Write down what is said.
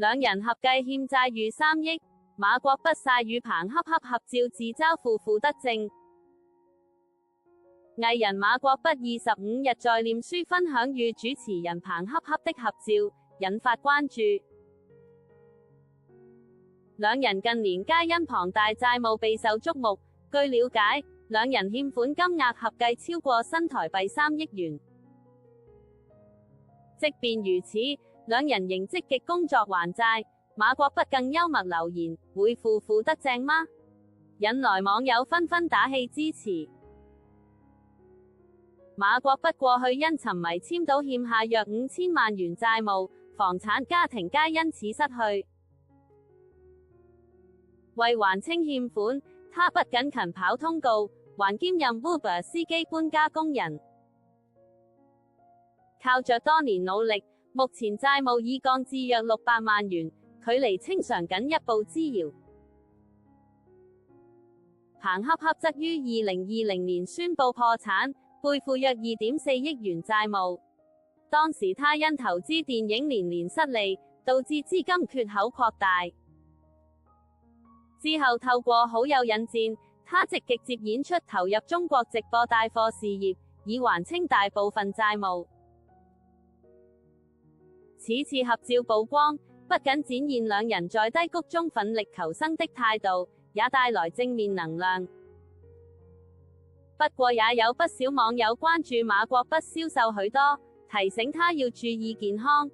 兩人合計欠債逾3億。馬國不晒與彭恰恰合照自嘲負負得正。藝人馬國不25日在臉書分享與主持人彭恰恰的合照，引發關注。兩人近年皆因龐大債務備受矚目。據了解，兩人欠款金額合計超過新台幣3億元。即便如此，兩人仍積極工作還債。馬國不更幽默留言：會負負得正嗎？引來網友紛紛打氣支持。馬國不過去因沉迷簽賭欠下約5000萬元債務，房產家庭皆因此失去。為還清欠款，他不僅勤跑通告，還兼任 Uber 司機搬家工人。靠着多年努力，目前債務已降至約600萬元。距離清償僅一步之遙。彭恰恰則於2020年宣布破產，背負約2.4億元債務。當時他因投資電影連連失利，導致資金缺口擴大。之後透過好友引薦，他積極接演出，投入中國直播帶貨事業，以還清大部分債務。此次合照曝光，不僅展現兩人在低谷中奮力求生的態度，也帶來正面能量。不過也有不少網友關注馬國不消瘦許多，提醒他要注意健康。